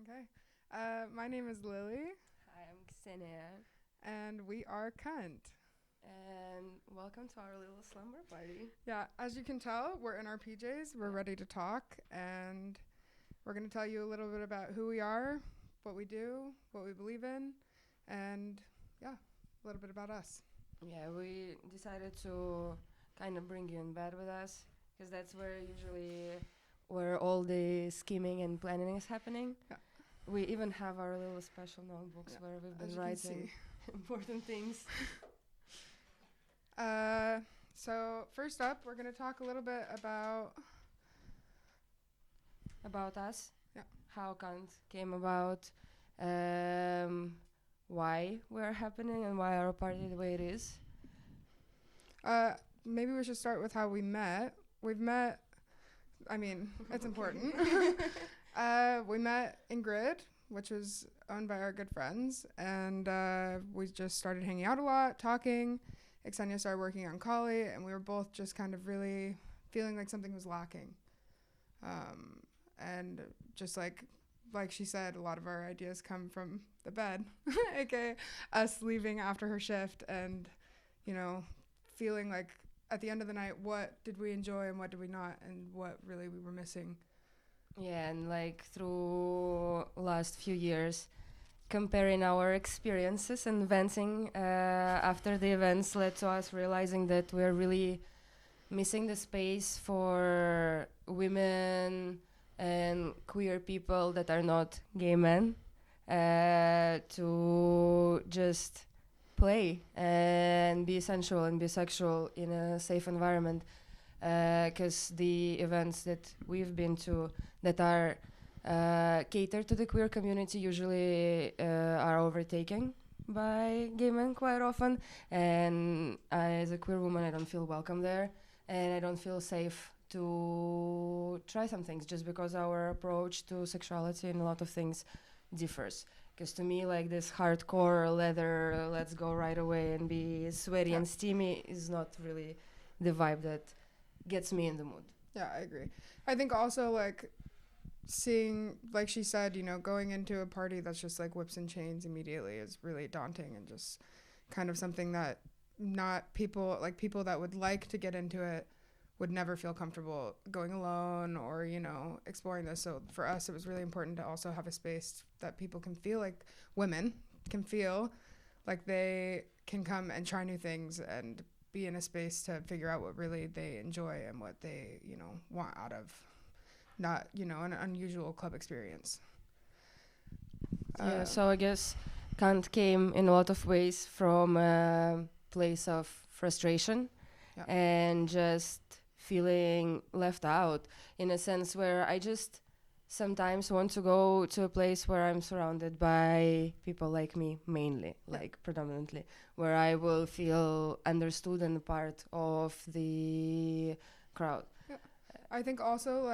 Okay. My name is Lili, Hi, I'm Ksenia, and we are Cunt. and welcome to our little slumber party. Yeah, as you can tell, we're in our PJs. We're Yeah. ready to talk, and we're going to tell you a little bit about who we are, what we do, what we believe in, and yeah, a little bit about us. Yeah, we decided to kind of bring you in bed with us because that's where all the scheming and planning is happening. Yeah. We even have our little special notebooks Yeah, where we've as been you can writing see. important things. So first up, we're going to talk a little bit about About us. Yeah. How Kant came about, um, why we're happening, and why our party the way it is. maybe we should start with how we met. We've met. I mean, it's important. We met in Grid, which was owned by our good friends, and we just started hanging out a lot, talking. Ksenia started working on Ankali, and we were both just kind of really feeling like something was lacking. And just like she said, a lot of our ideas come from the bed, aka us leaving after her shift, and feeling like at the end of the night, what did we enjoy and what did we not, and what really we were missing. Yeah, and like through last few years, comparing our experiences and venting after the events led to us realizing that we're really missing the space for women and queer people that are not gay men to just play and be sensual and be sexual in a safe environment, because the events that we've been to that are catered to the queer community usually are overtaken by gay men quite often, and as a queer woman I don't feel welcome there, and I don't feel safe to try some things just because our approach to sexuality and a lot of things differs. Because to me, like this hardcore leather, let's go right away and be sweaty and steamy is not really the vibe that gets me in the mood. Yeah, I agree. I think also like seeing, like she said, going into a party that's just like whips and chains immediately is really daunting, and just kind of something that not people that would like to get into it would never feel comfortable going alone or exploring this. So for us it was really important to also have a space that people can feel like women can feel like they can come and try new things and be in a space to figure out what really they enjoy and what they want out of not an unusual club experience. So I guess Kant came in a lot of ways from a place of frustration. Yeah. And just feeling left out, in a sense where I just sometimes want to go to a place where I'm surrounded by people like me, mainly, like predominantly, where I will feel understood and part of the crowd. Yeah. I think also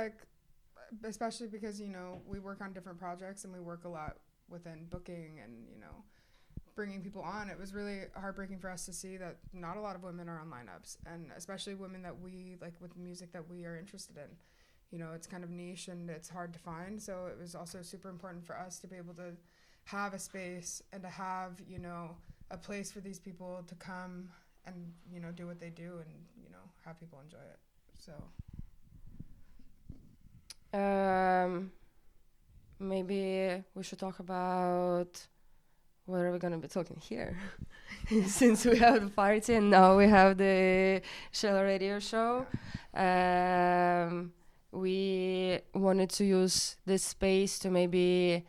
especially because we work on different projects and we work a lot within booking and bringing people on. It was really heartbreaking for us to see that not a lot of women are on lineups, and especially women that we like with music that we are interested in. It's kind of niche and it's hard to find, so it was also super important for us to be able to have a space and to have a place for these people to come and do what they do and have people enjoy it. So maybe we should talk about what are we going to be talking here? Since we have the party and now we have the Shella Radio show, we wanted to use this space to maybe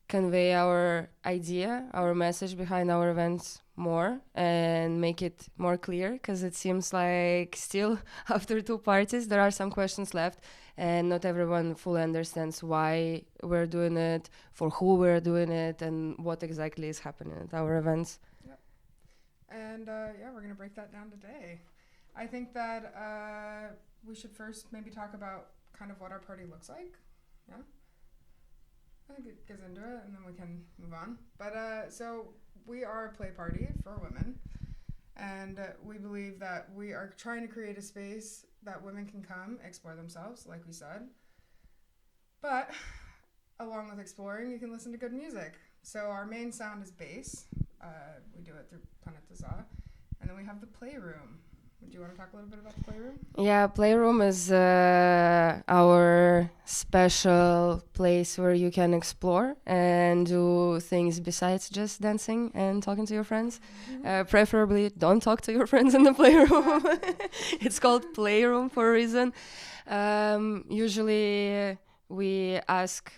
convey our idea, our message behind our events more and make it more clear, because it seems like still after 2 parties there are some questions left and not everyone fully understands why we're doing it, for who we're doing it, and what exactly is happening at our events. Yep. And we're going to break that down today. I think that we should first maybe talk about kind of what our party looks like. Yeah? I think it gets into it and then we can move on. But so we are a play party for women, and we believe that we are trying to create a space that women can come explore themselves, like we said. But along with exploring, you can listen to good music. So our main sound is bass. We do it through Planeta Za. And then we have the playroom. Do you want to talk a little bit about the playroom? Yeah, playroom is our special place where you can explore and do things besides just dancing and talking to your friends. Preferably don't talk to your friends in the playroom. It's called playroom for a reason. Usually we ask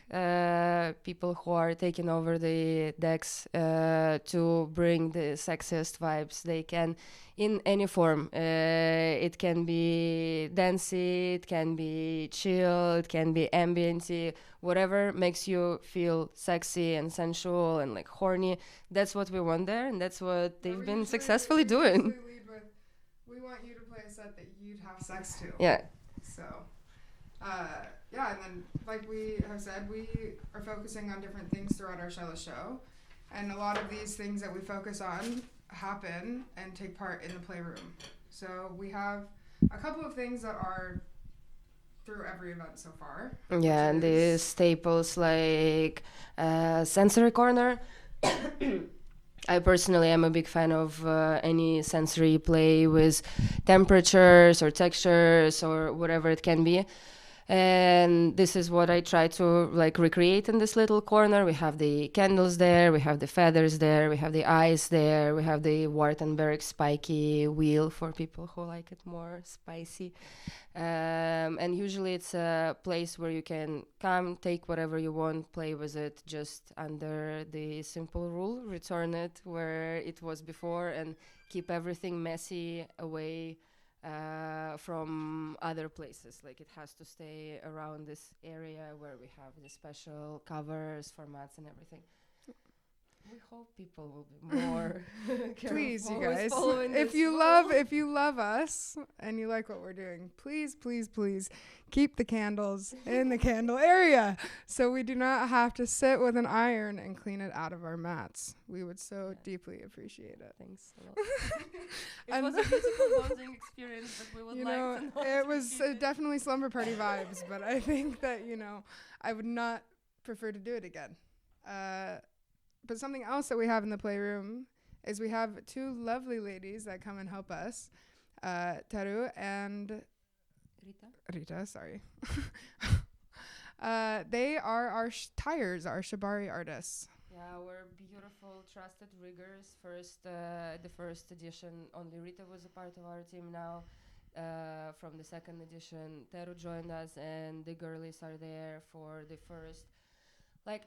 people who are taking over the decks to bring the sexiest vibes they can in any form. It can be dancey, it can be chill, it can be ambienty, whatever makes you feel sexy and sensual and like horny. That's what we want there, and that's what they've been successfully doing. We want you to play a set that you'd have sex to. Yeah. So, yeah, and then, like we have said, we are focusing on different things throughout our Shella show. And a lot of these things that we focus on happen and take part in the playroom. So we have a couple of things that are through every event so far. Yeah, and the staples like sensory corner. I personally am a big fan of any sensory play with temperatures or textures or whatever it can be. And this is what I try to like recreate in this little corner. We have the candles there, we have the feathers there, we have the eyes there, we have the Wartenberg spiky wheel for people who like it more spicy. And usually it's a place where you can come, take whatever you want, play with it just under the simple rule, return it where it was before, and keep everything messy away from other places. Like it has to stay around this area where we have the special covers, formats, and everything. We hope people will be more please, you careful with guys. following If this you rule. if you love us and you like what we're doing, please, please, please keep the candles in the candle area so we do not have to sit with an iron and clean it out of our mats. We would so deeply appreciate it. Thanks a lot. It was a beautiful bonding experience, but we would You like know, to know. it was definitely slumber party vibes, but I think that, I would not prefer to do it again. But something else that we have in the playroom is we have two lovely ladies that come and help us, Teru and Rita, sorry. They are our tires, our shibari artists. Yeah, our beautiful trusted riggers. The first edition, only Rita was a part of our team now. From the second edition, Teru joined us, and the girlies are there for the first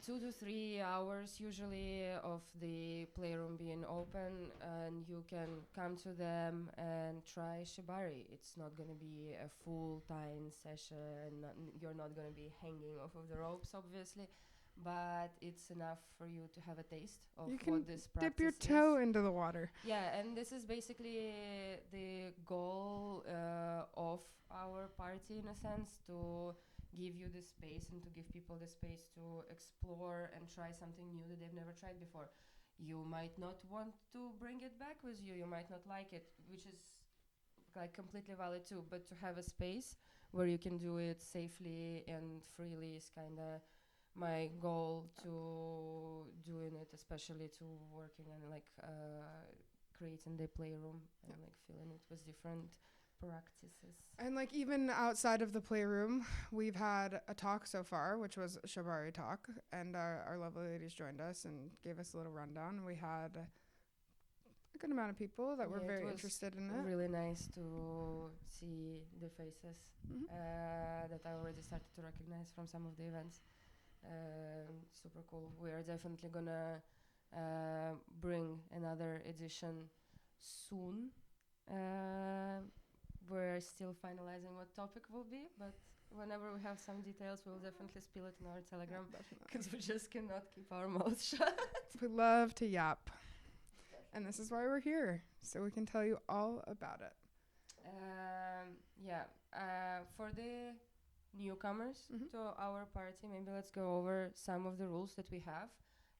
2 to 3 hours usually of the playroom being open, and you can come to them and try shibari. It's not going to be a full-time session. You're not going to be hanging off of the ropes, obviously, but it's enough for you to have a taste of what this practice is. You can dip your toe into the water. Yeah, and this is basically the goal of our party, in a sense, to give you the space and to give people the space to explore and try something new that they've never tried before. You might not want to bring it back with you, you might not like it, which is completely valid too, but to have a space where you can do it safely and freely is kind of my goal to doing it, especially to working and creating the playroom and filling it with different practices. And even outside of the playroom, we've had a talk so far, which was a shibari talk, and our lovely ladies joined us and gave us a little rundown. We had a good amount of people that were very interested in it. Really nice to see the faces that I already started to recognize from some of the events. Super cool. We are definitely gonna bring another edition soon. We're still finalizing what topic will be, but whenever we have some details, we'll definitely spill it in our Telegram, because we just cannot keep our mouths shut. We love to yap, and this is why we're here, so we can tell you all about it. For the newcomers to our party, maybe let's go over some of the rules that we have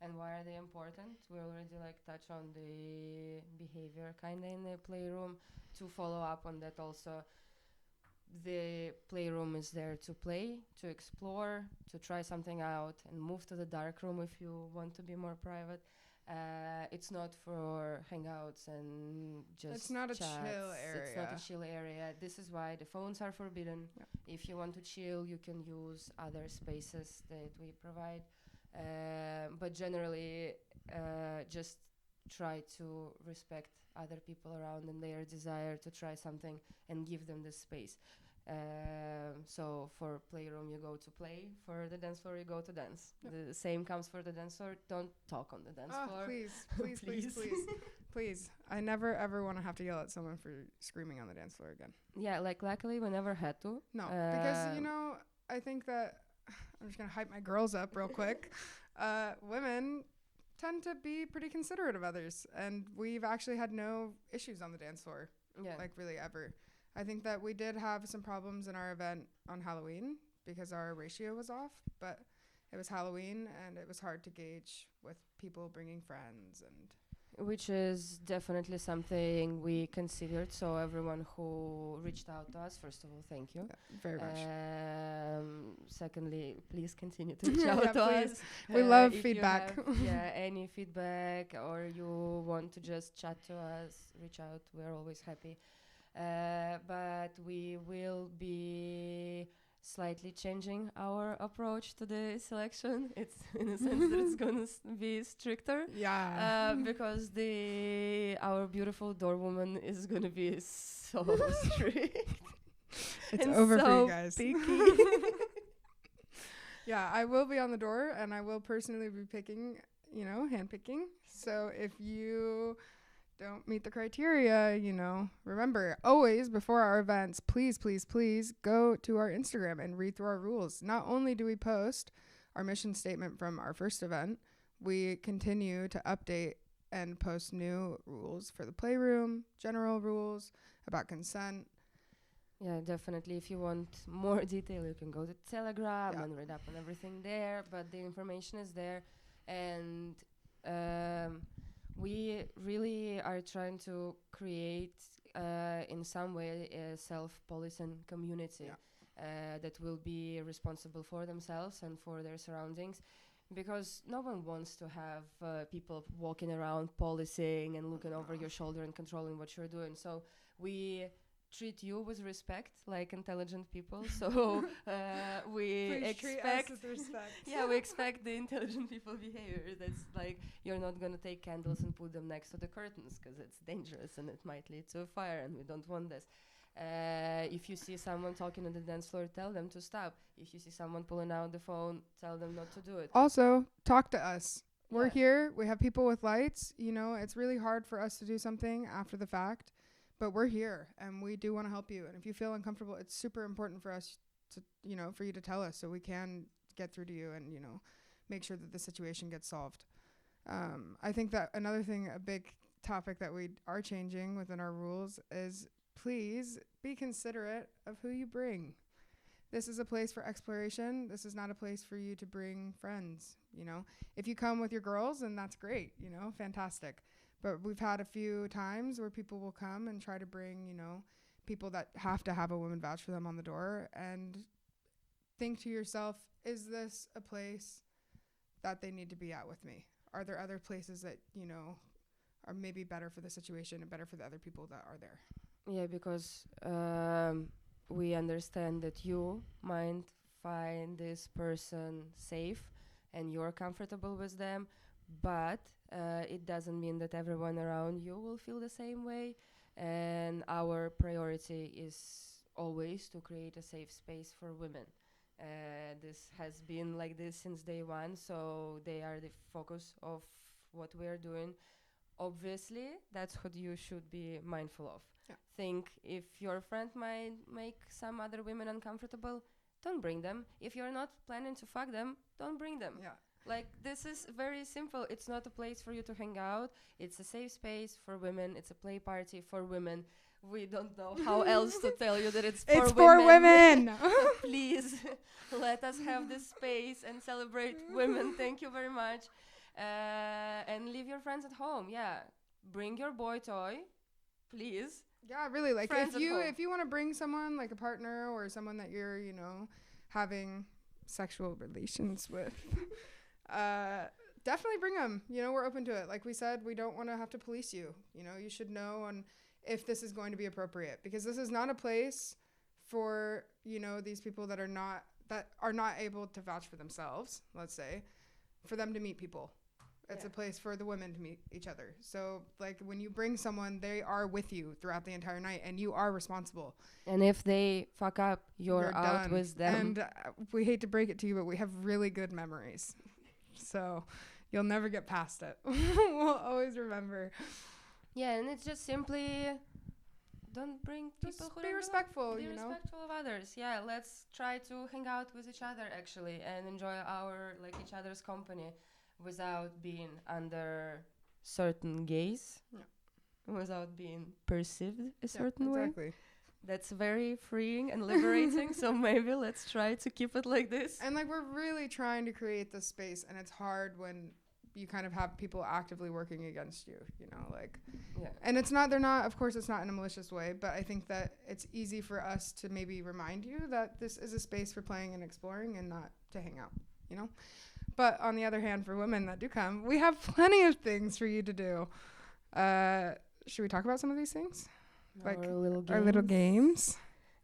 and why are they important. We already touch on the behavior kind of in the playroom. To follow up on that also, the playroom is there to play, to explore, to try something out, and move to the dark room if you want to be more private. It's not for hangouts and just It's not a chats. chill area. It's not a chill area. This is why the phones are forbidden. Yeah. If you want to chill, you can use other spaces that we provide. But generally, just try to respect other people around and their desire to try something and give them the space. So for playroom you go to play, for the dance floor you go to dance. Yep. The same comes for the dance floor. Don't talk on the dance floor. Please. I never ever want to have to yell at someone for screaming on the dance floor again. Yeah, like luckily we never had to. No, because I think that I'm just gonna hype my girls up real quick. Women tend to be pretty considerate of others, and we've actually had no issues on the dance floor, like really ever. I think that we did have some problems in our event on Halloween because our ratio was off, but it was Halloween and it was hard to gauge with people bringing friends, and which is definitely something we considered. So everyone who reached out to us, first of all, thank you. Yeah, very much. Secondly, please continue to reach out to us. We love feedback. Any feedback, or you want to just chat to us, reach out. We're always happy. But we will be slightly changing our approach to the selection. It's in a sense that it's gonna be stricter. Yeah. Because our beautiful door woman is gonna be so strict. It's and over so for you guys. picky. Yeah, I will be on the door, and I will personally be picking, handpicking. So if you don't meet the criteria, remember, always before our events, please go to our Instagram and read through our rules. Not only do we post our mission statement from our first event, we continue to update and post new rules for the playroom, general rules about consent. Yeah, definitely. If you want more detail, you can go to Telegram and read up on everything there, but the information is there. And we really are trying to create, in some way, a self-policing community that will be responsible for themselves and for their surroundings, because no one wants to have people walking around policing and looking over your shoulder and controlling what you're doing. So we treat you with respect, like intelligent people. So we expect treat us with respect. we expect the intelligent people behavior. That's like, you're not going to take candles and put them next to the curtains because it's dangerous and it might lead to a fire, and we don't want this. If you see someone talking on the dance floor, tell them to stop. If you see someone pulling out the phone, tell them not to do it. Also, talk to us. We're here. We have people with lights. It's really hard for us to do something after the fact, but we're here and we do want to help you. And if you feel uncomfortable, it's super important for us to, for you to tell us so we can get through to you and, make sure that the situation gets solved. I think that another thing, a big topic that we are changing within our rules is, please be considerate of who you bring. This is a place for exploration. This is not a place for you to bring friends. If you come with your girls, then that's great, fantastic. But we've had a few times where people will come and try to bring, people that have to have a woman vouch for them on the door, and think to yourself, is this a place that they need to be at with me? Are there other places that, are maybe better for the situation and better for the other people that are there? Yeah, because we understand that you might find this person safe and you're comfortable with them, but it doesn't mean that everyone around you will feel the same way. And our priority is always to create a safe space for women. This has been like this since day one, so they are the focus of what we're doing. Obviously, that's what you should be mindful of. Yeah. Think if your friend might make some other women uncomfortable, don't bring them. If you're not planning to fuck them, don't bring them. Yeah. Like, this is very simple. It's not a place for you to hang out. It's a safe space for women. It's a play party for women. We don't know how else to tell you that it's for women. It's for women. Please, let us have this space and celebrate women. Thank you very much. And leave your friends at home. Yeah. Bring your boy toy, please. Yeah, really. Like Friends at home. if you want to bring someone, like a partner or someone that you're, having sexual relations with, definitely bring them. We're open to it. Like we said, we don't want to have to police you. You should know if this is going to be appropriate, because this is not a place for, these people that are not able to vouch for themselves, let's say, for them to meet people. It's a place for the women to meet each other. So, like, when you bring someone, they are with you throughout the entire night, and you are responsible. And if they fuck up, you're out done with them. And we hate to break it to you, but we have really good memories. So, you'll never get past it. We'll always remember. Yeah, and it's just simply don't bring people who be don't respectful, Be respectful of others. Yeah, let's try to hang out with each other, actually, and enjoy each other's company, without being under certain gaze, without being perceived a certain way. That's very freeing and liberating. So maybe let's try to keep it like this. And like, we're really trying to create this space, and it's hard when you kind of have people actively working against you, and of course it's not in a malicious way, but I think that it's easy for us to maybe remind you that this is a space for playing and exploring and not to hang out, But on the other hand, for women that do come, we have plenty of things for you to do. Should we talk about some of these things? Our little games.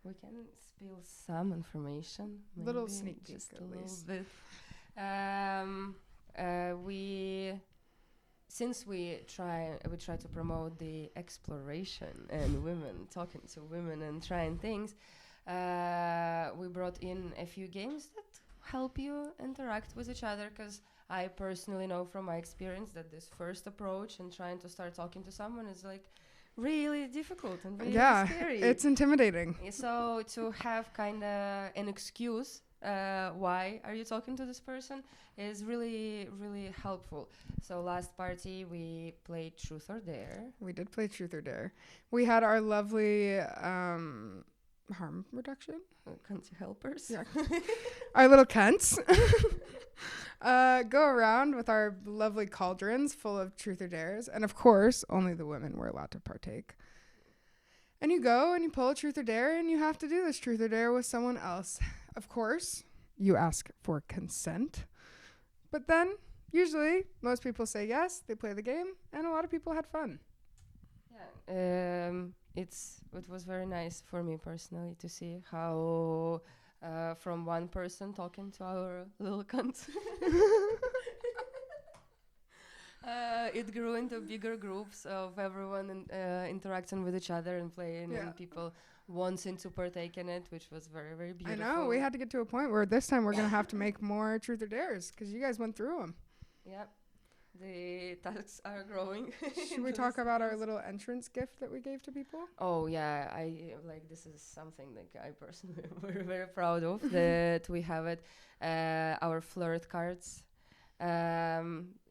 We can spill some information. Little sneak peek, just at a least. little bit. Since we try to promote the exploration and women, talking to women and trying things, we brought in a few games that help you interact with each other, because I personally know from my experience that this first approach and trying to start talking to someone is like really difficult and really scary. It's intimidating. So to have kind of an excuse why are you talking to this person is really, really helpful. So last party we played Truth or Dare. We did play Truth or Dare. We had our lovely harm reduction. Country helpers. Yeah. Our little cunts go around with our lovely cauldrons full of Truth or Dares. And of course, only the women were allowed to partake. And you go and you pull a Truth or Dare, and you have to do this Truth or Dare with someone else. Of course, you ask for consent. But then, usually, most people say yes, they play the game, and a lot of people had fun. Yeah. It was very nice for me personally to see how from one person talking to our little cunt it grew into bigger groups of everyone interacting with each other and playing, and people wanting to partake in it, which was very, very beautiful. I know, we had to get to a point where this time we're going to have to make more Truth or Dares, because you guys went through them. Yep. The tasks are growing. Should we talk about our little entrance gift that we gave to people? Oh yeah, this is something that I personally am very, very proud of, that we have it. Our flirt cards.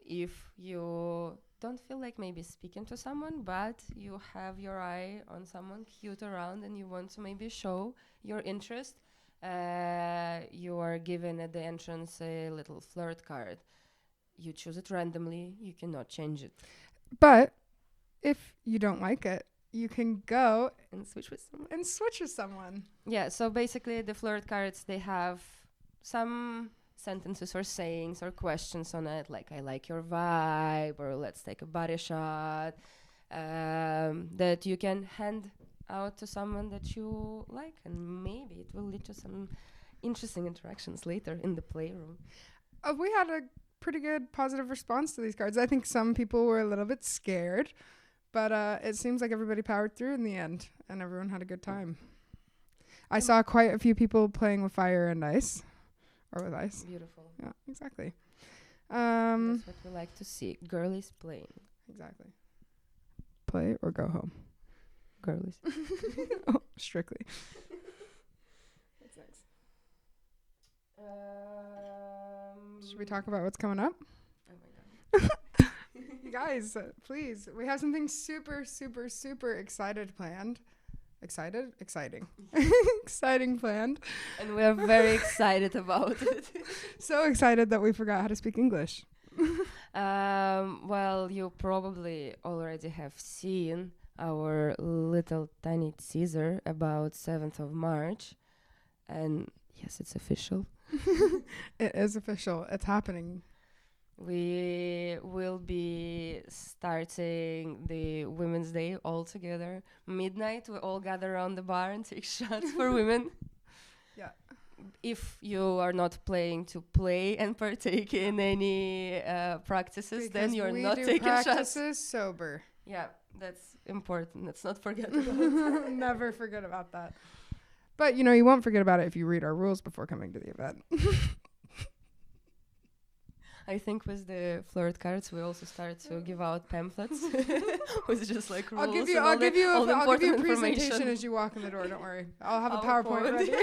If you don't feel like maybe speaking to someone, but you have your eye on someone cute around and you want to maybe show your interest, you are given at the entrance a little flirt card. You choose it randomly. You cannot change it. But if you don't like it, you can go and switch with someone. Yeah, so basically the flirt cards, they have some sentences or sayings or questions on it, like I like your vibe, or let's take a body shot, that you can hand out to someone that you like, and maybe it will lead to some interesting interactions later in the playroom. We had a pretty good positive response to these cards. I think some people were a little bit scared, but it seems like everybody powered through in the end, and everyone had a good time. I saw quite a few people playing with fire and ice, or with ice. Beautiful. Yeah, exactly. That's what we like to see. Girlies playing. Exactly. Play or go home. Girlies. Oh, strictly. What's next? Should we talk about what's coming up? Oh my god. You guys, please. We have something super, super, super exciting planned. Exciting planned. And we are very excited about it. So excited that we forgot how to speak English. Well, you probably already have seen our little tiny teaser about 7th of March. And yes, it's official. It is official. It's happening. We will be starting the Women's Day all together. Midnight, we all gather around the bar and take shots for women. Yeah. If you are not playing to play and partake in any practices, Because then you're we not do taking shots. practices sober. Yeah, that's important. Let's not forget about that. Never forget about that. But, you know, you won't forget about it if you read our rules before coming to the event. I think with the flirt cards, we also start to give out pamphlets with just like rules. I'll give you a presentation information as you walk in the door. Don't worry. I'll have a PowerPoint ready.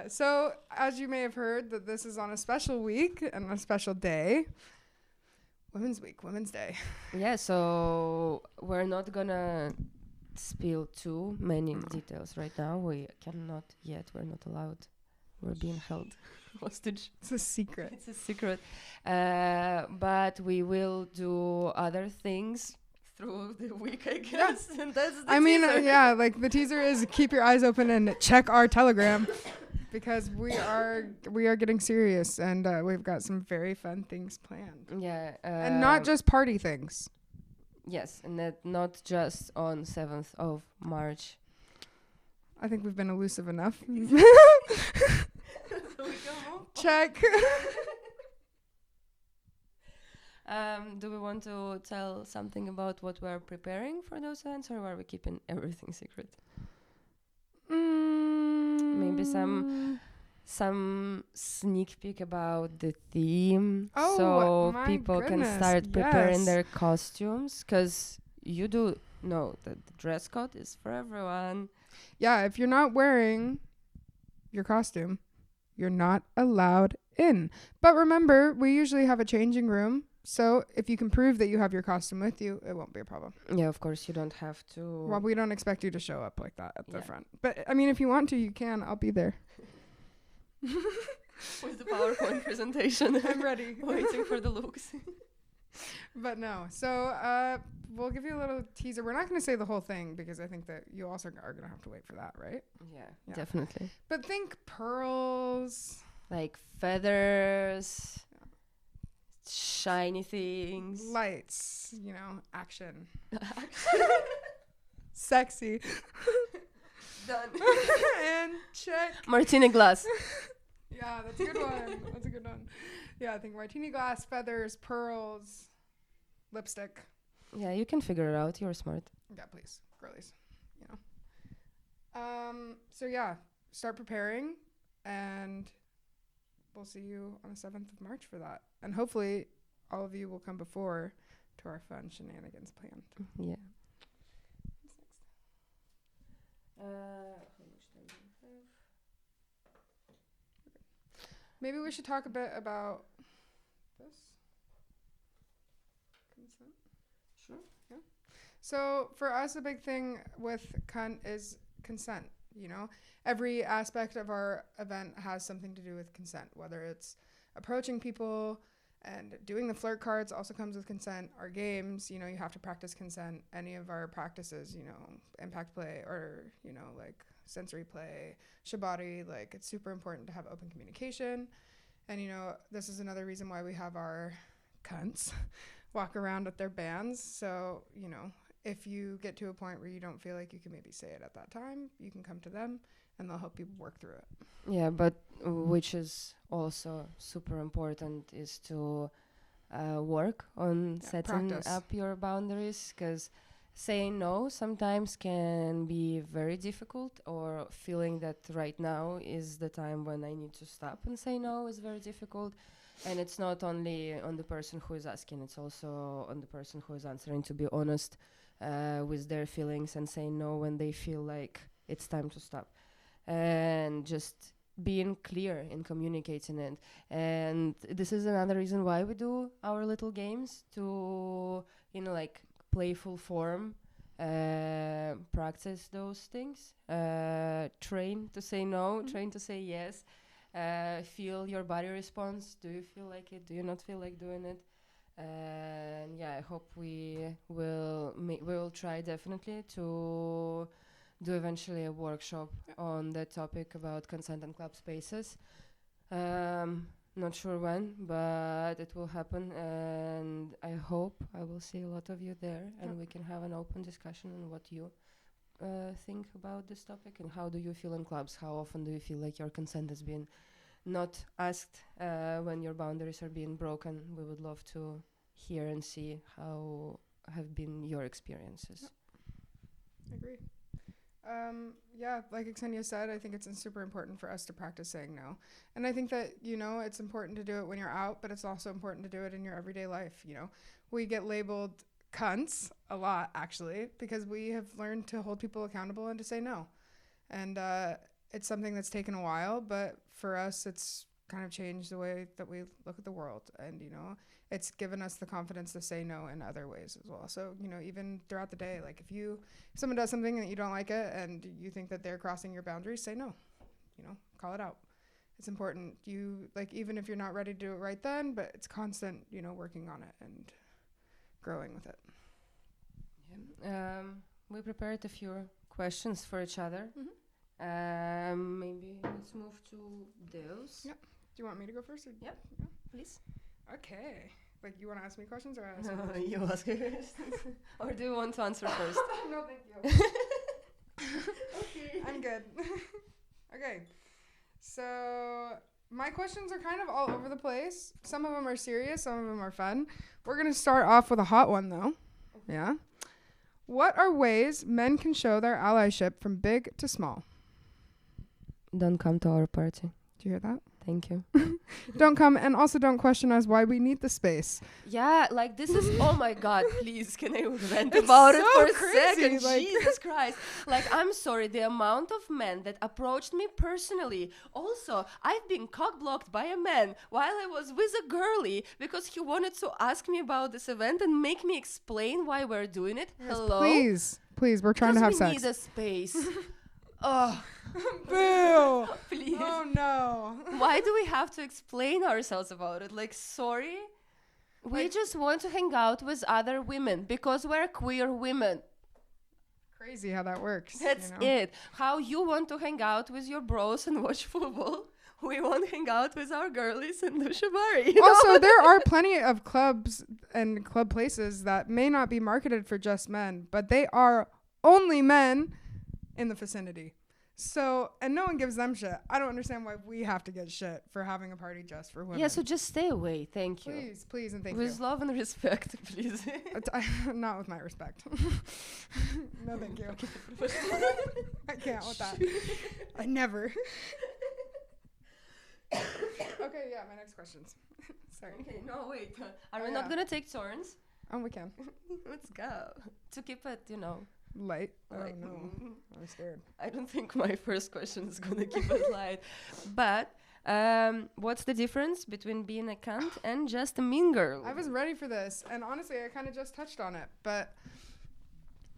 So, as you may have heard, that this is on a special week and a special day. Women's Week, Women's Day. Yeah, so we're not gonna spill too many details right now. We cannot yet. We're not allowed. We're being held hostage. It's a secret. It's a secret. But we will do other things through the week, I guess. Yeah. And that's the teaser. Like the teaser is keep your eyes open and check our Telegram because we are getting serious and we've got some very fun things planned. Yeah. And not just party things. Yes, and not just on 7th of March. I think we've been elusive enough. Check. Do we want to tell something about what we're preparing for those events, or are we keeping everything secret? Maybe some sneak peek about the theme, so people can start preparing their costumes, because you do know that the dress code is for everyone. Yeah, if you're not wearing your costume, you're not allowed in. But remember, we usually have a changing room. So if you can prove that you have your costume with you, it won't be a problem. Yeah, of course, you don't have to. Well, we don't expect you to show up like that at the front. But, I mean, if you want to, you can. I'll be there. With the PowerPoint presentation. I'm ready. Waiting for the looks. But no. So we'll give you a little teaser. We're not going to say the whole thing because I think that you also are going to have to wait for that, right? Yeah, definitely. But think pearls. Like feathers. Shiny things. Lights. You know, action. Sexy. Done. And check. Martini glass. Yeah, that's a good one. That's a good one. Yeah, I think martini glass, feathers, pearls, lipstick. Yeah, you can figure it out. You're smart. Yeah, please, girlies. You know. So yeah, start preparing, and we'll see you on the 7th of March for that. And hopefully, all of you will come before to our fun shenanigans planned. Yeah. What's next? How much time do we have? Maybe we should talk a bit about this. Consent. Sure. Yeah. So for us, a big thing with cunt is consent. You know, every aspect of our event has something to do with consent, whether it's approaching people and doing the flirt cards also comes with consent. Our games, you know, you have to practice consent. Any of our practices, you know, impact play or, you know, like sensory play, shibari, like it's super important to have open communication. And, you know, this is another reason why we have our cunts walk around with their bands. So, you know, if you get to a point where you don't feel like you can maybe say it at that time, you can come to them and they'll help you work through it. Yeah, but which is also super important is to work on setting practice. up your boundaries, because saying no sometimes can be very difficult, or feeling that right now is the time when I need to stop and say no is very difficult. And it's not only on the person who is asking, it's also on the person who is answering to be honest with their feelings and saying no when they feel like it's time to stop. And just being clear in communicating it. And this is another reason why we do our little games, to, you know, like playful form, practice those things, train to say no, train to say yes, feel your body response. Do you feel like it? Do you not feel like doing it? And yeah, I hope we will try definitely to do eventually a workshop on that topic about consent and club spaces. Not sure when, but it will happen, and I hope I will see a lot of you there, and we can have an open discussion on what you think about this topic, and how do you feel in clubs? How often do you feel like your consent has been not asked when your boundaries are being broken? We would love to hear and see how have been your experiences. I agree. Yeah, like Ksenia said, I think it's super important for us to practice saying no. And I think that, it's important to do it when you're out, but it's also important to do it in your everyday life, We get labeled cunts a lot, actually, because we have learned to hold people accountable and to say no. And it's something that's taken a while, but for us, it's kind of changed the way that we look at the world. And, it's given us the confidence to say no in other ways as well. So, even throughout the day, like if someone does something that you don't like it and you think that they're crossing your boundaries, say no, call it out. It's important. Even if you're not ready to do it right then, but it's constant, working on it and growing with it. Yeah. We prepared a few questions for each other. Maybe let's move to those. Yep. Do you want me to go first? Yep. Please. Okay. Like, you want to ask me questions or ask me questions? You ask me questions. Or do you want to answer first? No, thank you. Okay. I'm good. Okay. So, my questions are kind of all over the place. Some of them are serious, some of them are fun. We're going to start off with a hot one, though. Okay. Yeah. What are ways men can show their allyship from big to small? Don't come to our party. Do you hear that? Thank you. Don't come, and also don't question us why we need the space. Yeah, like this is, oh my God, please, can I rant about it for crazy, a second? Jesus Christ. Like, I'm sorry, the amount of men that approached me personally. Also, I've been cock-blocked by a man while I was with a girlie because he wanted to ask me about this event and make me explain why we're doing it. Yes, hello? Please, we're trying to have sex. We need a space. Oh. Boo! Please. Oh no. Why do we have to explain ourselves about it? Like, sorry? We just want to hang out with other women because we're queer women. Crazy how that works. That's it. How you want to hang out with your bros and watch football, we want to hang out with our girlies and do shibari. Also, there are plenty of clubs and club places that may not be marketed for just men, but they are only men in the vicinity. So, and no one gives them shit. I don't understand why we have to get shit for having a party just for women. Yeah, so just stay away. Thank you. Please, and thank you. With love and respect, please. Not with my respect. No, thank you. I can't with that. I never. Okay, yeah, my next questions. Sorry. Okay, no, wait. Are we not going to take turns? Oh, we can. Let's go. To keep it, light. Oh no, I'm scared. I don't think my first question is gonna keep it light. But what's the difference between being a cunt and just a mean girl? I was ready for this, and honestly, I kind of just touched on it. But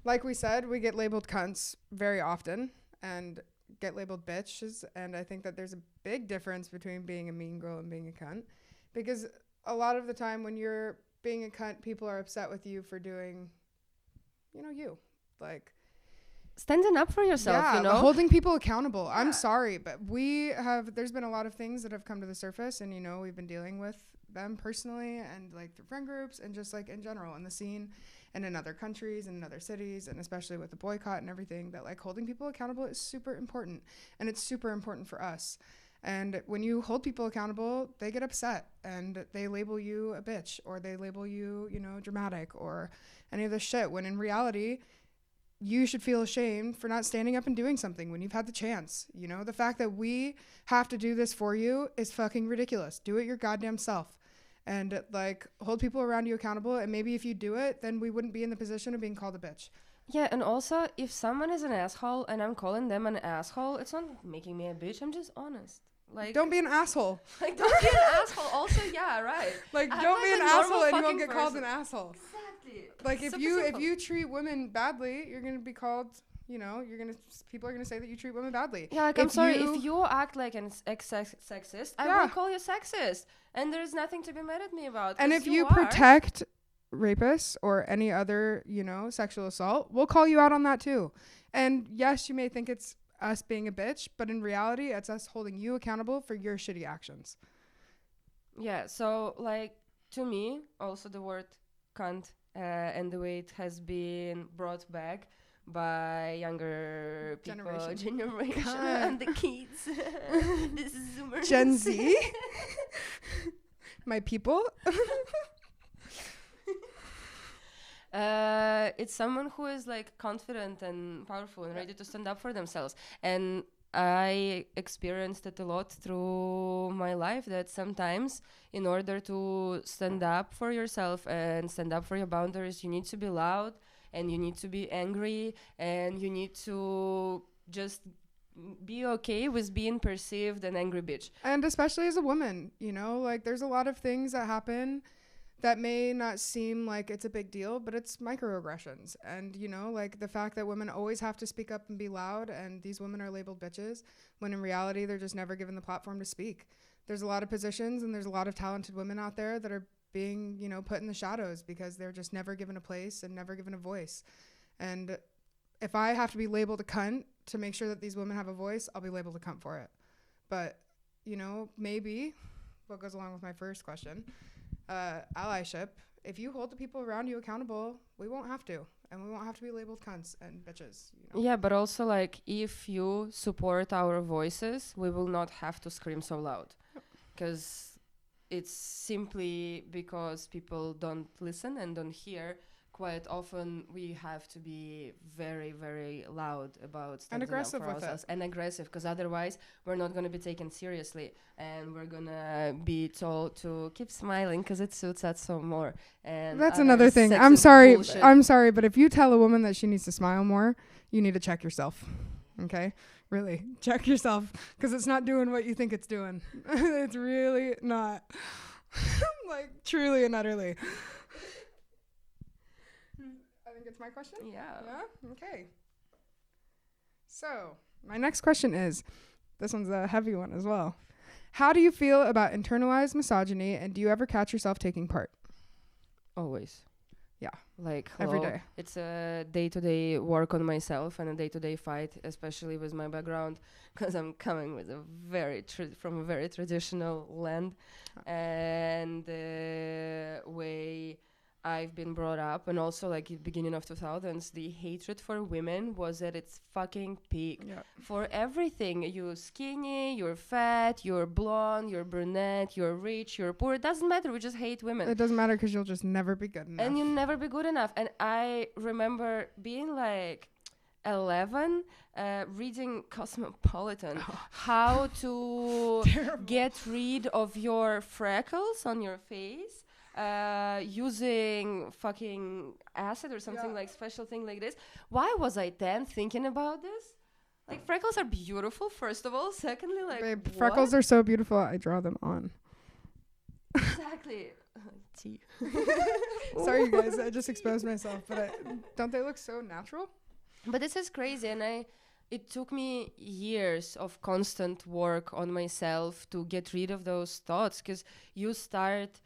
like we said, we get labeled cunts very often and get labeled bitches, and I think that there's a big difference between being a mean girl and being a cunt, because a lot of the time when you're being a cunt, people are upset with you for doing, you. Like standing up for yourself, holding people accountable. Yeah. I'm sorry, but there's been a lot of things that have come to the surface, and we've been dealing with them personally and like through friend groups and just like in general in the scene and in other countries and in other cities, and especially with the boycott and everything, that like holding people accountable is super important, and it's super important for us. And when you hold people accountable, they get upset and they label you a bitch, or they label you, dramatic, or any of this shit, when in reality, you should feel ashamed for not standing up and doing something when you've had the chance. The fact that we have to do this for you is fucking ridiculous. Do it your goddamn self, and like hold people around you accountable. And maybe if you do it, then we wouldn't be in the position of being called a bitch. Yeah, and also if someone is an asshole and I'm calling them an asshole, it's not making me a bitch. I'm just honest. Like, don't be an asshole. Like, don't be an asshole. Also, yeah, right. Like, don't be an asshole and you won't get called an asshole. Exactly. Like, if you treat women badly, you're gonna be called people are gonna say that you treat women badly. Yeah, like, I'm sorry, if you act like an sexist, I will call you sexist, and there's nothing to be mad at me about. And if you protect rapists or any other, sexual assault, we'll call you out on that too. And yes, you may think it's us being a bitch, but in reality, it's us holding you accountable for your shitty actions. Yeah, so, like, to me, also the word cunt and the way it has been brought back by younger people, generation and the kids. This is Zoomers. Gen Z. My people. It's someone who is like confident and powerful and ready to stand up for themselves. And I experienced it a lot through my life, that sometimes in order to stand up for yourself and stand up for your boundaries, you need to be loud and you need to be angry and you need to just be okay with being perceived an angry bitch. And especially as a woman, like there's a lot of things that happen that may not seem like it's a big deal, but it's microaggressions. And, like the fact that women always have to speak up and be loud, and these women are labeled bitches, when in reality, they're just never given the platform to speak. There's a lot of positions and there's a lot of talented women out there that are being, put in the shadows because they're just never given a place and never given a voice. And if I have to be labeled a cunt to make sure that these women have a voice, I'll be labeled a cunt for it. But, maybe what goes along with my first question, allyship. If you hold the people around you accountable, we won't have to. And we won't have to be labeled cunts and bitches. Yeah, but also, like, if you support our voices, we will not have to scream so loud. Because it's simply because people don't listen and don't hear. Quite often we have to be very, very loud about standing up for ourselves and aggressive, because otherwise we're not going to be taken seriously and we're going to be told to keep smiling because it suits us so more. And that's another thing. I'm sorry, but if you tell a woman that she needs to smile more, you need to check yourself. Okay? Really, check yourself, because it's not doing what you think it's doing. It's really not. Like, truly and utterly. I think it's my question? Yeah. Okay. So, my next question is, this one's a heavy one as well. How do you feel about internalized misogyny, and do you ever catch yourself taking part? Always. Yeah. Like, every day. It's a day-to-day work on myself and a day-to-day fight, especially with my background, because I'm coming with from a very traditional land, and the way I've been brought up, and also like at the beginning of 2000s, the hatred for women was at its fucking peak. Yeah. For everything, you're skinny, you're fat, you're blonde, you're brunette, you're rich, you're poor. It doesn't matter. We just hate women. It doesn't matter because you'll just never be good enough. And you'll never be good enough. And I remember being like 11, reading Cosmopolitan, how to get rid of your freckles on your face. Using fucking acid or something, like special thing like this. Why was I 10 thinking about this? Like, freckles are beautiful, first of all. Secondly, like, babe, freckles are so beautiful, I draw them on. Exactly. Sorry, you guys, I just exposed myself, but don't they look so natural? But this is crazy, and it took me years of constant work on myself to get rid of those thoughts, because you start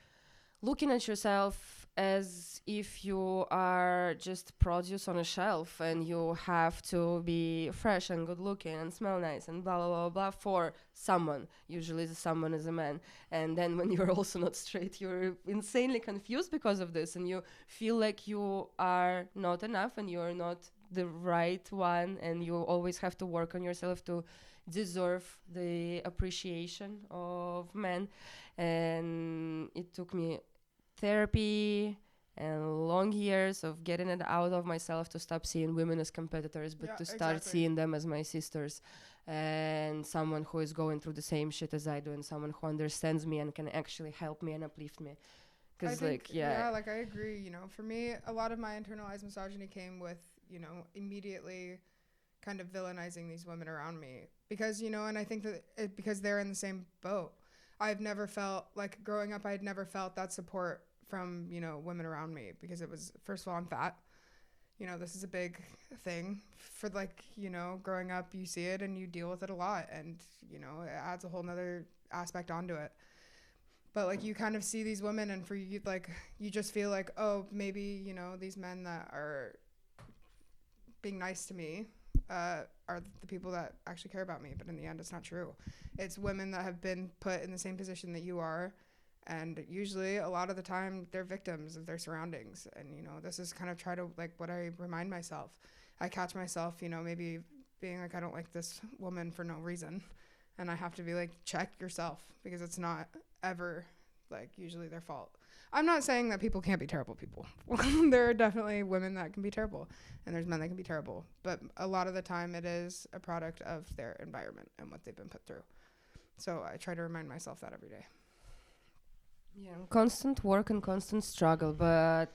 looking at yourself as if you are just produce on a shelf and you have to be fresh and good looking and smell nice and blah, blah, blah, blah for someone. Usually the someone is a man. And then when you're also not straight, you're insanely confused because of this, and you feel like you are not enough and you're not the right one, and you always have to work on yourself to deserve the appreciation of men. And it took me therapy and long years of getting it out of myself to stop seeing women as competitors, but to start seeing them as my sisters and someone who is going through the same shit as I do, and someone who understands me and can actually help me and uplift me. Because I agree. For me, a lot of my internalized misogyny came with, immediately kind of villainizing these women around me, because, and I think that because they're in the same boat. I've never felt like growing up, I'd never felt that support from, women around me, because it was, first of all, I'm fat. this is a big thing for like, growing up, you see it and you deal with it a lot, and, it adds a whole nother aspect onto it. But like you kind of see these women, and for you, like, you just feel like, oh, maybe, these men that are being nice to me are the people that actually care about me. But in the end, it's not true. It's women that have been put in the same position that you are. And usually a lot of the time they're victims of their surroundings. And, this is kind of what I remind myself. I catch myself, maybe being like, I don't like this woman for no reason. And I have to be like, check yourself, because it's not ever like usually their fault. I'm not saying that people can't be terrible people. There are definitely women that can be terrible, and there's men that can be terrible. But a lot of the time it is a product of their environment and what they've been put through. So I try to remind myself that every day. Yeah, constant work and constant struggle, but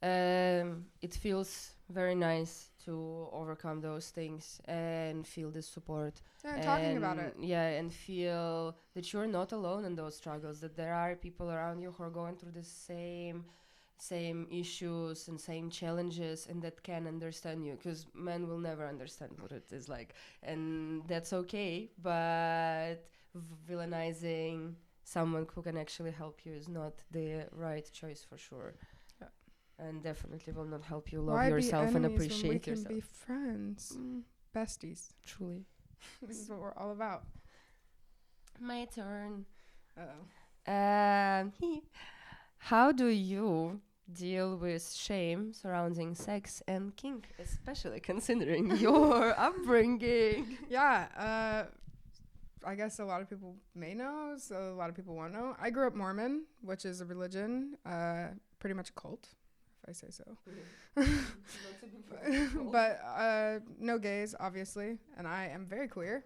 it feels very nice to overcome those things and feel this support. Yeah, and talking about it. Yeah, and feel that you're not alone in those struggles, that there are people around you who are going through the same issues and same challenges, and that can understand you, because men will never understand what it is like, and that's okay. But villainizing someone who can actually help you is not the right choice for sure. And definitely will not help you love yourself and appreciate yourself. Why be friends? Besties. Truly. This is what we're all about. My turn. Uh-oh. How do you deal with shame surrounding sex and kink, especially considering your upbringing? Yeah, I guess a lot of people may know, so a lot of people won't know. I grew up Mormon, which is a religion, pretty much a cult, if I say so. But no gays, obviously, and I am very queer.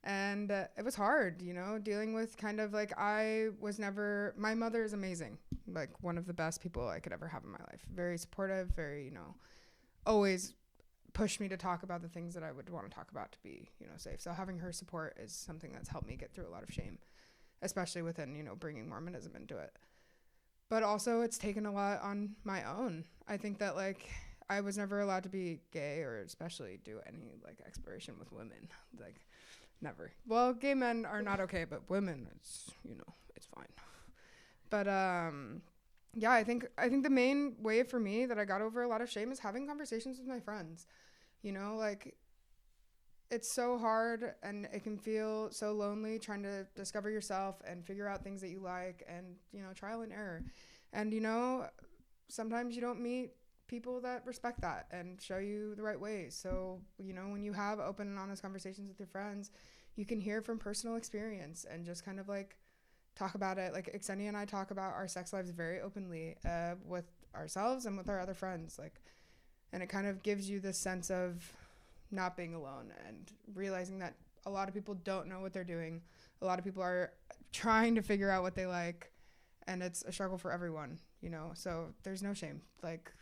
And it was hard, dealing with kind of like, my mother is amazing, like one of the best people I could ever have in my life. Very supportive, very, always pushed me to talk about the things that I would want to talk about to be, safe. So having her support is something that's helped me get through a lot of shame, especially within, bringing Mormonism into it. But also it's taken a lot on my own. I think that like I was never allowed to be gay or especially do any like exploration with women, like never. Well, gay men are not okay, but women, it's, it's fine. But yeah, I think the main way for me that I got over a lot of shame is having conversations with my friends. Like it's so hard and it can feel so lonely trying to discover yourself and figure out things that you like, and, trial and error. And, sometimes you don't meet people that respect that and show you the right ways. So, when you have open and honest conversations with your friends, you can hear from personal experience and just kind of like talk about it. Like Ksenia and I talk about our sex lives very openly with ourselves and with our other friends. And it kind of gives you this sense of not being alone and realizing that a lot of people don't know what they're doing. A lot of people are trying to figure out what they like, and it's a struggle for everyone, so there's no shame. Like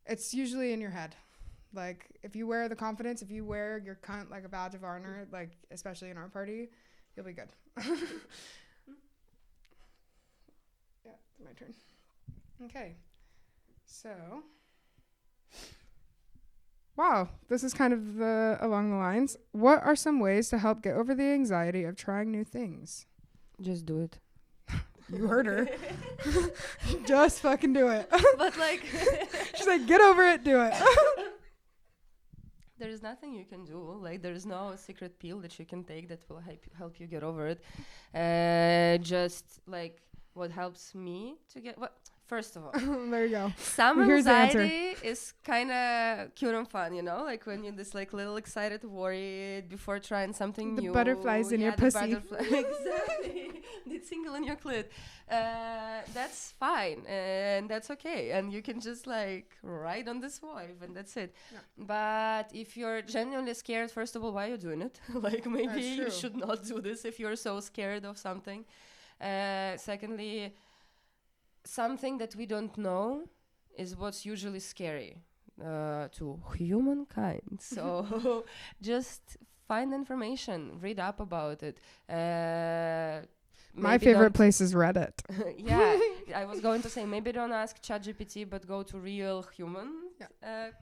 it's usually in your head. Like if you wear the confidence, if you wear your cunt like a badge of honor, like especially in our party, you'll be good. Yeah, my turn. Okay. So, wow, this is kind of along the lines. What are some ways to help get over the anxiety of trying new things? Just do it. You heard her. Just fucking do it. But like, she's like, get over it, do it. There's nothing you can do. Like, there's no secret pill that you can take that will help you get over it. Just like what helps me to get first of all, there you go. Some anxiety is kind of cute and fun, like when you're this like little excited, worried before trying something new. The butterflies in your pussy. Exactly. The tingle in your clit. That's fine and that's okay. And you can just like ride on this wave and that's it. Yeah. But if you're genuinely scared, first of all, why are you doing it? Like maybe you should not do this if you're so scared of something. Secondly, something that we don't know is what's usually scary to humankind. So just find information, read up about it. My favorite place is Reddit. Yeah, I was going to say, maybe don't ask ChatGPT, but go to real human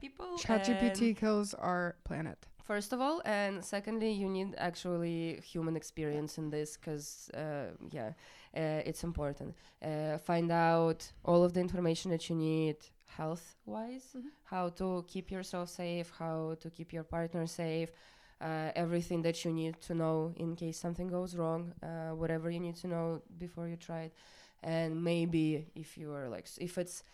people. ChatGPT kills our planet. First of all, and secondly, you need actually human experience in this, because it's important. Find out all of the information that you need health-wise, how to keep yourself safe, how to keep your partner safe, everything that you need to know in case something goes wrong, whatever you need to know before you try it. And maybe if you are like, if it's,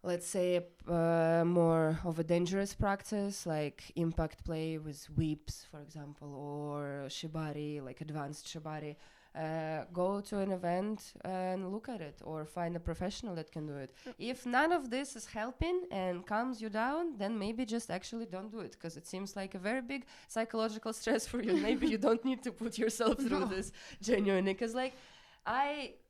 let's say, more of a dangerous practice, like impact play with whips, for example, or shibari, like advanced shibari, go to an event and look at it, or find a professional that can do it. If none of this is helping and calms you down, then maybe just actually don't do it, because it seems like a very big psychological stress for you. Maybe you don't need to put yourself through this genuinely, because like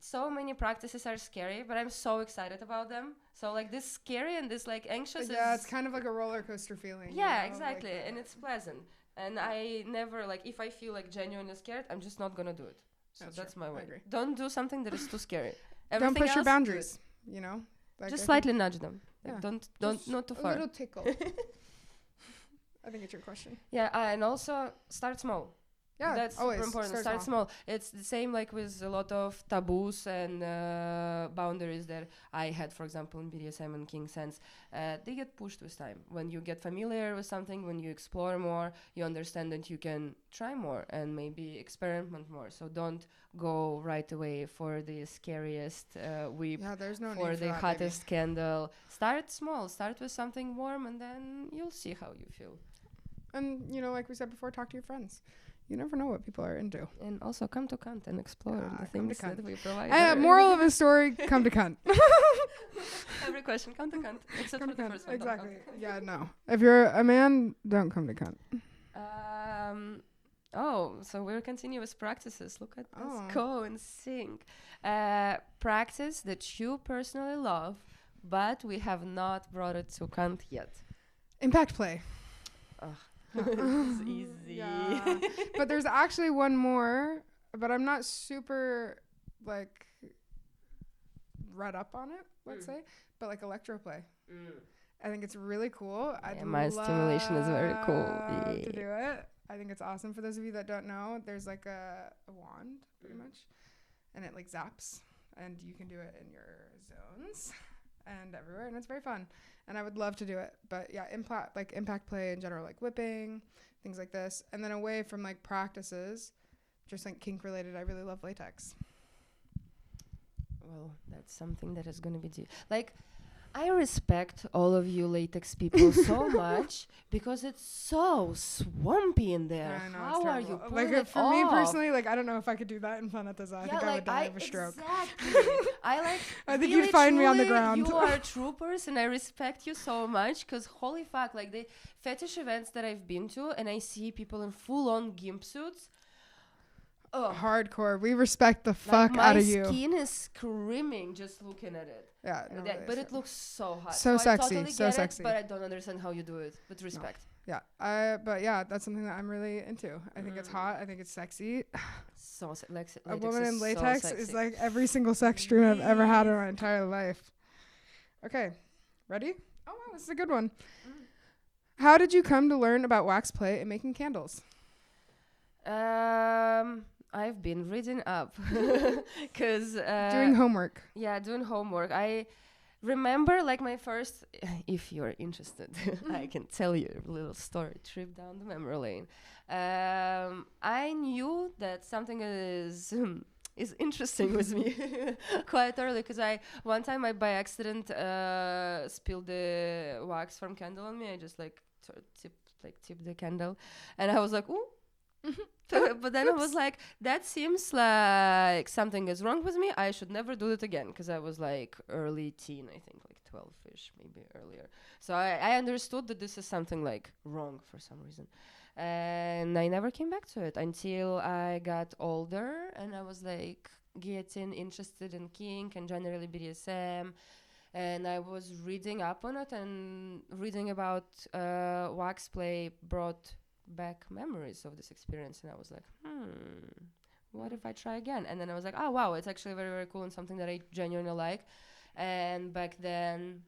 so many practices are scary, but I'm so excited about them. So like this scary and this like anxious. Yeah, it's kind of like a roller coaster feeling. Yeah, exactly, like, and it's pleasant. And I never like, if I feel like genuinely scared, I'm just not gonna do it. So that's my way. Don't do something that is too scary. Don't push your boundaries. You know, like just slightly nudge them. Like don't not too far. A little tickle. I think it's your question. Yeah, and also start small. Yeah, that's super important. Start small. It's the same like with a lot of taboos and boundaries that I had, for example, in BDSM and King Sense. They get pushed with time. When you get familiar with something, when you explore more, you understand that you can try more and maybe experiment more. So don't go right away for the scariest whip, there's no for need for the that, hottest candle. Start small. Start with something warm, and then you'll see how you feel. And, you know, like we said before, talk to your friends. You never know what people are into. And also come to Cunt and explore the things that we provide. Moral of the story, come to Cunt. Every question, come to Cunt. Except for the first one. Exactly. Yeah, no. If you're a man, don't come to Cunt. So we're continuous practices. Look at us go and sing. Practice that you personally love, but we have not brought it to Cunt yet. Impact play. It's easy. Yeah. But there's actually one more, but I'm not super like read up on it, let's say, but like electroplay. I think it's really cool. My stimulation is very cool. To do it. I think it's awesome. For those of you that don't know, there's like a wand pretty much, and it like zaps, and you can do it in your zones and everywhere, and it's very fun. And I would love to do it. But yeah, impact play in general, like whipping, things like this. And then away from like practices, just like kink related, I really love latex. Well, that's something that is going to be like, I respect all of you latex people so much, because it's so swampy in there. I know, how are you like it for me personally, like I don't know if I could do that in Planeta Za. I think I would die of a stroke. Exactly. I think you'd find me on the ground. You are troopers, and I respect you so much, because holy fuck, like the fetish events that I've been to, and I see people in full-on gimp suits. Hardcore. We respect the fuck out of you. My skin is screaming just looking at it. Yeah, no, but it looks so hot. So sexy, I totally so get sexy. It, but I don't understand how you do it. With respect. No. Yeah, but yeah, that's something that I'm really into. I think it's hot. I think it's sexy. So a woman in latex is like every single sex dream I've ever had in my entire life. Okay, ready? Oh wow, this is a good one. How did you come to learn about wax play and making candles? I've been reading up because doing homework. Yeah, doing homework. I remember like my first, if you're interested, I can tell you a little story, trip down the memory lane. I knew that something is interesting with me quite early, because one time I by accident spilled the wax from candle on me. I just like tipped the candle, and I was like, ooh. But then I was like, that seems like something is wrong with me. I should never do it again, because I was like early teen, I think, like 12-ish, maybe earlier. So I understood that this is something like wrong for some reason. And I never came back to it until I got older, and I was like getting interested in kink and generally BDSM. And I was reading up on it, and reading about wax play brought back memories of this experience, and I was like, what if I try again? And then I was like, oh wow, it's actually very, very cool and something that I genuinely like. And back then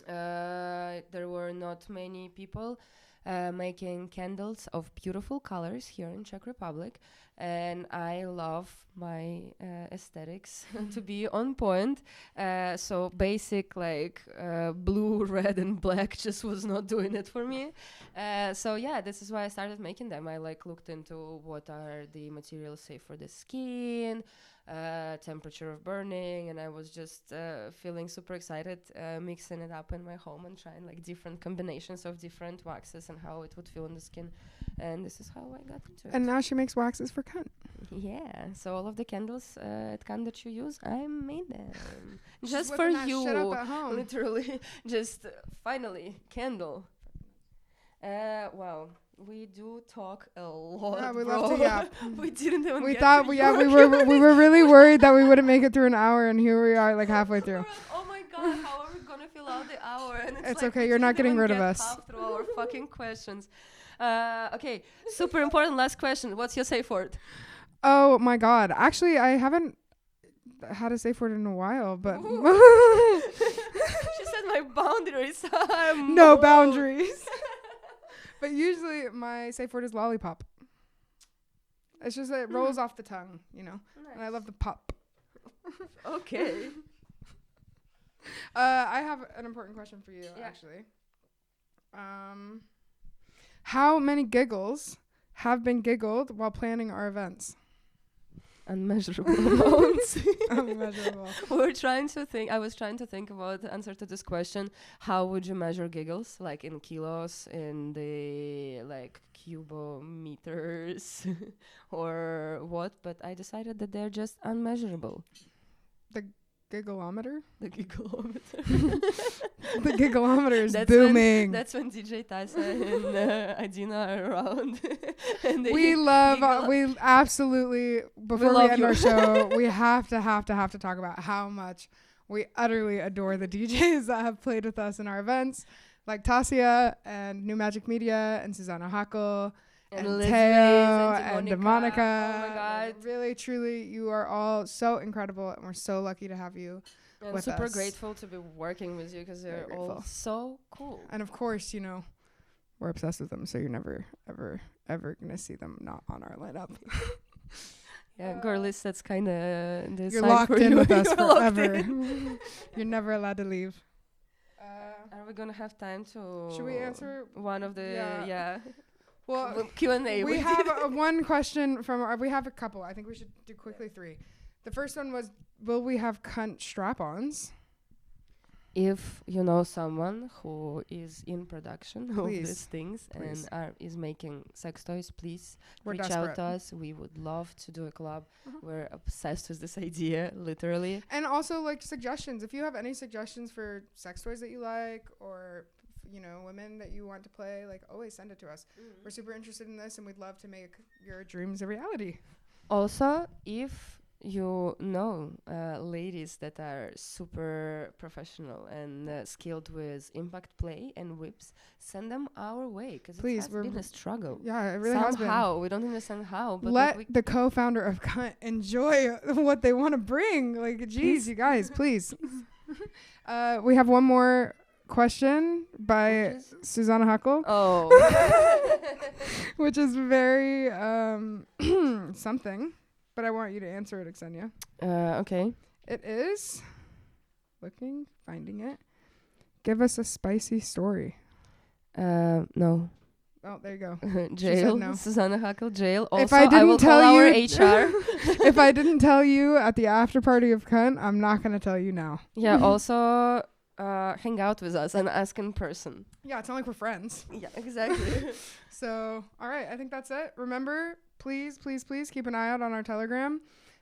there were not many people making candles of beautiful colors here in Czech Republic, and I love my aesthetics to be on point. So basic like blue, red, and black just was not doing it for me. So yeah, this is why I started making them. I like looked into what are the materials safe for the skin, temperature of burning, and I was just feeling super excited mixing it up in my home and trying like different combinations of different waxes and how it would feel on the skin, and this is how I got into it. And now she makes waxes for cunt. Yeah, so all of the candles at Cannes that you use, I made them She's just for whipping that you, shit up at home. literally. Just finally candle. Wow. We do talk a lot. Yeah, we bro. love to yap. We didn't even. We get thought, to yeah, your we were really worried that we wouldn't make it through an hour, and here we are, like halfway through. Oh my god, how are we gonna fill out the hour? And It's like okay, we you're not didn't getting even rid of get us. half through our fucking questions. Okay, super important last question. What's your safe word? Oh my god! Actually, I haven't had a safe word in a while, but She said my boundaries are no boundaries. But usually my safe word is lollipop. It's just that it rolls off the tongue, you know. Nice. And I love the pop. Okay. I have an important question for you, actually. How many giggles have been giggled while planning our events? Unmeasurable amounts. Unmeasurable. We're trying to think. I was trying to think about the answer to this question. How would you measure giggles? Like in kilos, in the like cubometers, or what? But I decided that they're just unmeasurable. Giggleometer? The giggleometer. The giggleometer is That's booming. That's when DJ Tasa and Adina are around. And they We love, giggle. we absolutely, before we love end you. our show, we have to talk about how much we utterly adore the DJs that have played with us in our events, like Tasia and New Magic Media and Susanna Hackle and Leslie Teo and and Demonica. Demonica. Oh my God. Really, truly, you are all so incredible, and we're so lucky to have you. I'm with super us. grateful to be working with you because Very they're all grateful. so cool. And of course, you know, we're obsessed with them, so you're never, ever, ever gonna see them not on our lineup. Yeah, girlies, that's kind of the You're side locked for in you. with us You're locked forever. in. You're never allowed to leave. Are we gonna have time to? Should we answer one of the Well, Q&A? we have one question from our, we have a couple. I think we should do quickly three. The first one was, will we have cunt strap-ons? If you know someone who is in production of Please. these things Please. and is making sex toys, please We're reach desperate. out to us. We would love to do a collab. We're obsessed with this idea, literally. And also, like, suggestions. If you have any suggestions for sex toys that you like, or, you know, women that you want to play, like, always send it to us. We're super interested in this, and we'd love to make your dreams a reality. Also, if you know ladies that are super professional and skilled with impact play and whips, send them our way, because it Please, has we're been a struggle. Yeah, it really has been. Somehow, we don't understand how, but Let like the co-founder of Cunt enjoy what they want to bring. Like, geez, you guys, please. We have one more question by Susanna Hackle. Oh. Which is very something, but I want you to answer it, Ksenia. Okay. It is finding it. Give us a spicy story. No. Oh, there you go. Jail. no. Susanna Hackle, jail. Also, If I didn't will tell call our you, HR. if I didn't tell you at the after party of Cunt, I'm not gonna tell you now. Yeah. Also, hang out with us and ask in person. Yeah, it's not like we're friends. Yeah, exactly. So, all right, I think that's it. Remember, please keep an eye out on our Telegram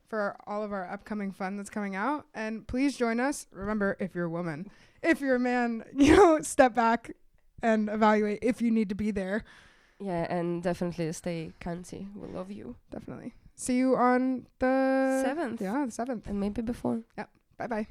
for all of our upcoming fun that's coming out. And please join us. Remember, if you're a woman, if you're a man, you know, step back and evaluate if you need to be there. Yeah, and definitely stay cunty. We love you. Definitely. See you on the 7th. Yeah, the 7th. And maybe before. Bye-bye.